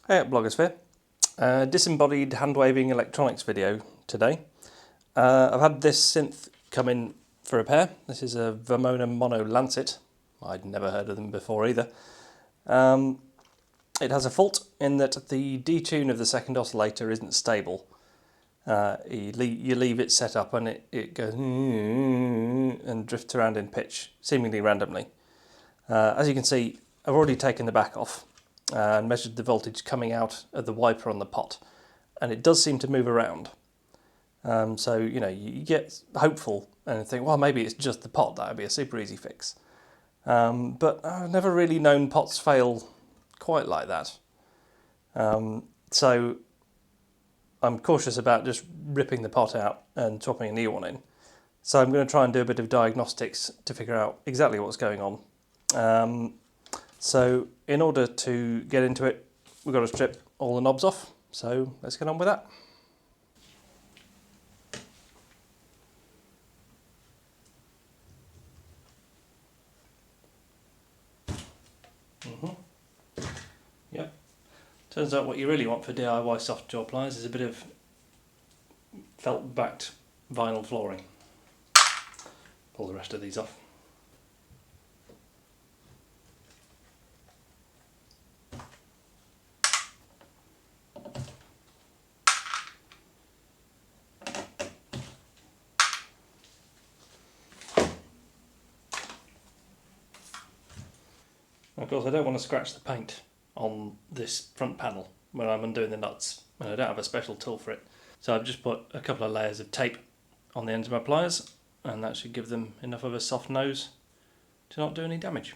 Hey at Blogosphere. Disembodied hand-waving electronics video today. I've had this synth come in for repair. This is a Vermona Lancet. I'd never heard of them before either. It has a fault in that the detune of the second oscillator isn't stable. You leave it set up and it goes and drifts around in pitch, seemingly randomly. As you can see, I've already taken the back off and measured the voltage coming out of the wiper on the pot, and it does seem to move around. So you get hopeful and think, well, maybe it's just the pot. That would be a super easy fix. But I've never really known pots fail quite like that. So I'm cautious about just ripping the pot out and swapping a new one in. So I'm going to try and do a bit of diagnostics to figure out exactly what's going on. So in order to get into it, we've got to strip all the knobs off. So let's get on with that. Yep. Turns out what you really want for DIY soft jaw pliers is a bit of felt-backed vinyl flooring. Pull the rest of these off. Of course, I don't want to scratch the paint on this front panel when I'm undoing the nuts, and I don't have a special tool for it. So I've just put a couple of layers of tape on the ends of my pliers, and that should give them enough of a soft nose to not do any damage.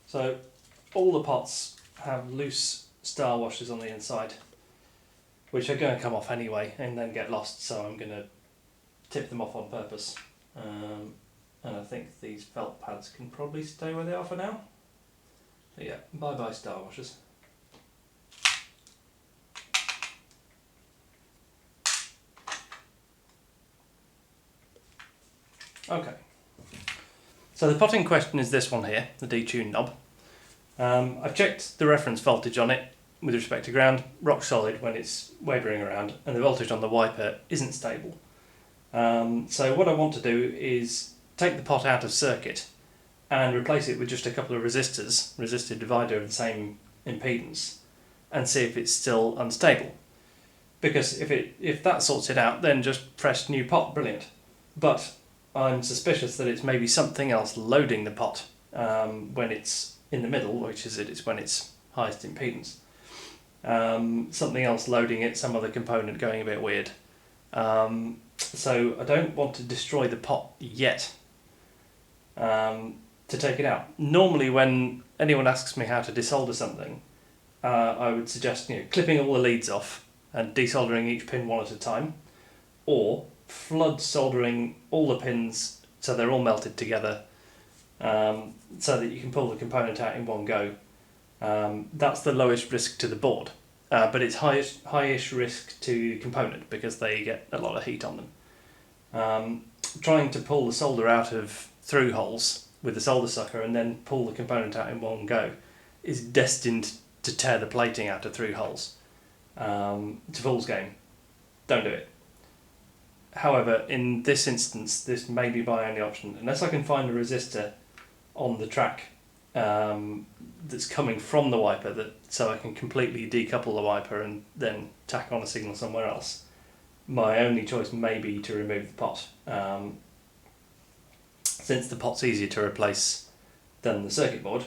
So all the pots have loose star washers on the inside, which are going to come off anyway and then get lost, so I'm going to tip them off on purpose. And I think these felt pads can probably stay where they are for now. So yeah, bye bye star washers. Okay. So the pot in question is this one here, the detune knob. I've checked the reference voltage on it with respect to ground, rock solid when it's wavering around, and the voltage on the wiper isn't stable. So what I want to do is take the pot out of circuit and replace it with just a couple of resistors, resistor divider of the same impedance, and see if it's still unstable. Because if that sorts it out, then just press new pot, brilliant. But I'm suspicious that it's maybe something else loading the pot when it's in the middle, which is it's when it's highest impedance. Something else loading it, some other component going a bit weird. So I don't want to destroy the pot yet to take it out. Normally when anyone asks me how to desolder something, I would suggest clipping all the leads off and desoldering each pin one at a time, or flood soldering all the pins so they're all melted together, so that you can pull the component out in one go. That's the lowest risk to the board, but it's highish risk to the component because they get a lot of heat on them. Trying to pull the solder out of through holes with the solder sucker and then pull the component out in one go is destined to tear the plating out of through holes. It's a fool's game. Don't do it. However, in this instance, this may be my only option, unless I can find a resistor on the track that's coming from the wiper, so I can completely decouple the wiper and then tack on a signal somewhere else. My only choice may be to remove the pot. Since the pot's easier to replace than the circuit board,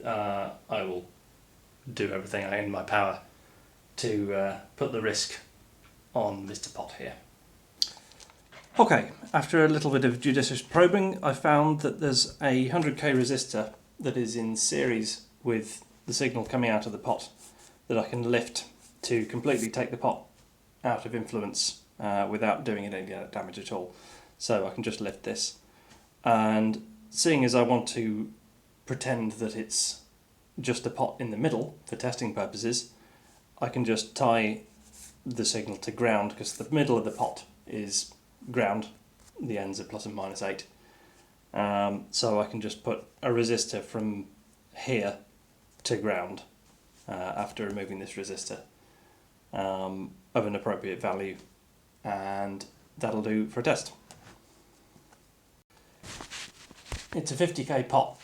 I will do everything in my power to put the risk on Mr. Pot here. Okay, after a little bit of judicious probing, I found that there's a 100k resistor that is in series with the signal coming out of the pot that I can lift to completely take the pot out of influence without doing it any damage at all. So I can just lift this, and seeing as I want to pretend that it's just a pot in the middle for testing purposes, I can just tie the signal to ground because the middle of the pot is ground, the ends are plus and minus 8. So I can just put a resistor from here to ground after removing this resistor of an appropriate value, and that'll do for a test. It's a 50k pot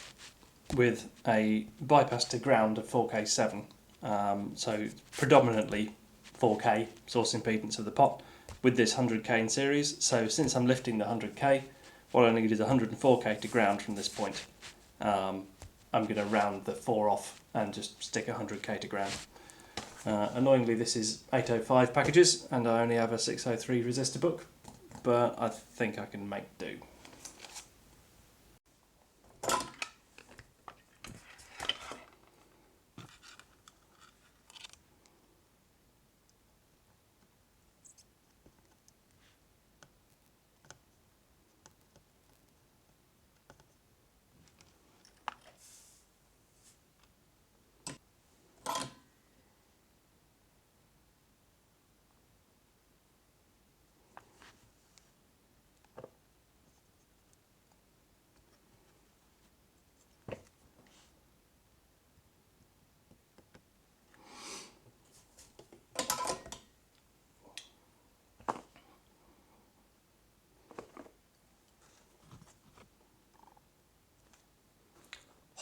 with a bypass to ground of 4k7, so predominantly 4k source impedance of the pot with this 100k in series. So since I'm lifting the 100k, what I need is 104k to ground from this point. I'm going to round the 4 off and just stick 100k to ground. Annoyingly, this is 805 packages and I only have a 603 resistor book, but I think I can make do.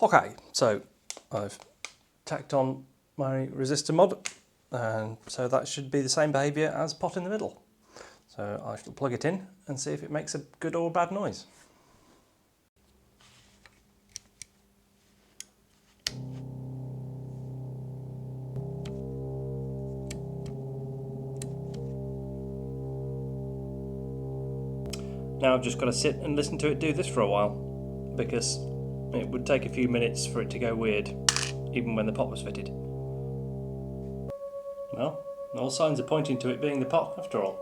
Okay, so I've tacked on my resistor mod, and so that should be the same behaviour as pot in the middle. So I shall plug it in and see if it makes a good or bad noise. Now I've just got to sit and listen to it do this for a while, because it would take a few minutes for it to go weird, even when the pot was fitted. Well, all signs are pointing to it being the pot after all.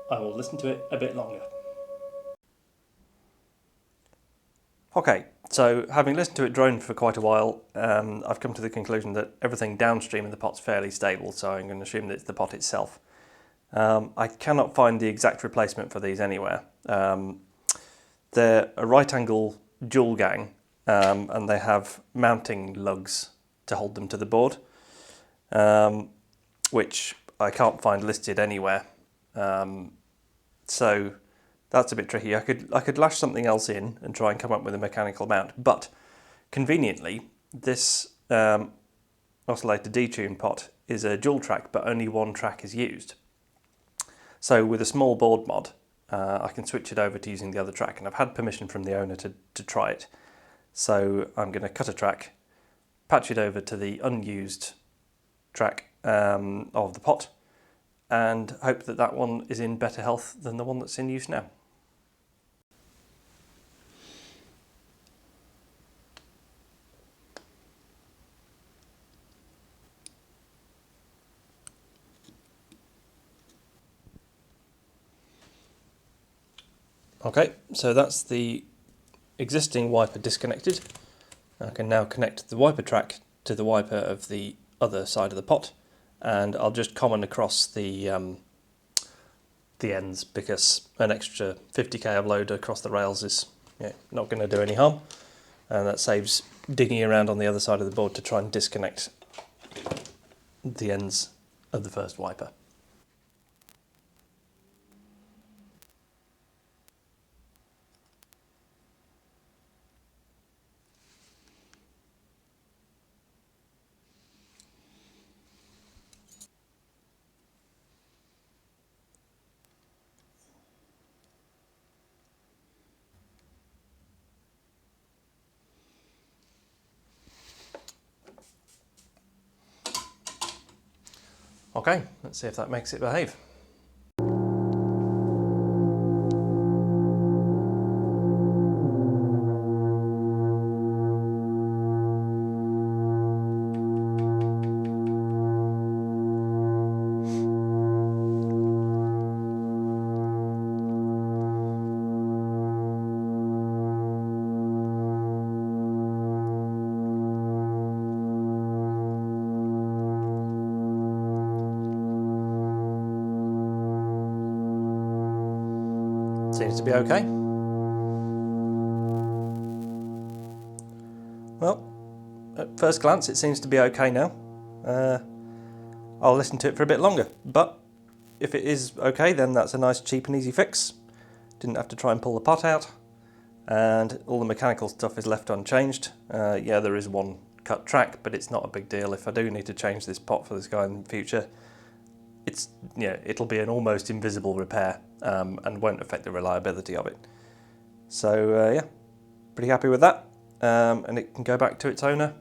I will listen to it a bit longer. Okay, so having listened to it drone for quite a while, I've come to the conclusion that everything downstream of the pot's fairly stable, so I'm going to assume that it's the pot itself. I cannot find the exact replacement for these anywhere. They're a right angle dual gang, and they have mounting lugs to hold them to the board, which I can't find listed anywhere. So that's a bit tricky. I could lash something else in and try and come up with a mechanical mount, but conveniently this oscillator detune pot is a dual track, but only one track is used. So with a small board mod, I can switch it over to using the other track, and I've had permission from the owner to try it. So I'm going to cut a track, patch it over to the unused track of the pot, and hope that that one is in better health than the one that's in use now. Okay, so that's the existing wiper disconnected. I can now connect the wiper track to the wiper of the other side of the pot, and I'll just common across the ends, because an extra 50k of load across the rails is not going to do any harm, and that saves digging around on the other side of the board to try and disconnect the ends of the first wiper. Okay, let's see if that makes it behave. Seems to be okay. Well, at first glance it seems to be okay now. I'll listen to it for a bit longer, but if it is okay, then that's a nice cheap and easy fix. Didn't have to try and pull the pot out, and all the mechanical stuff is left unchanged. Yeah, there is one cut track, but it's not a big deal. If I do need to change this pot for this guy in the future, it'll be an almost invisible repair, and won't affect the reliability of it. So yeah, pretty happy with that, and it can go back to its owner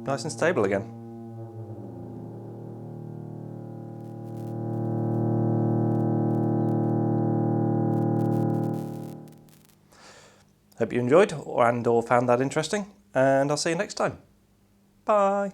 nice and stable again. Hope you enjoyed or found that interesting, and I'll see you next time. Bye.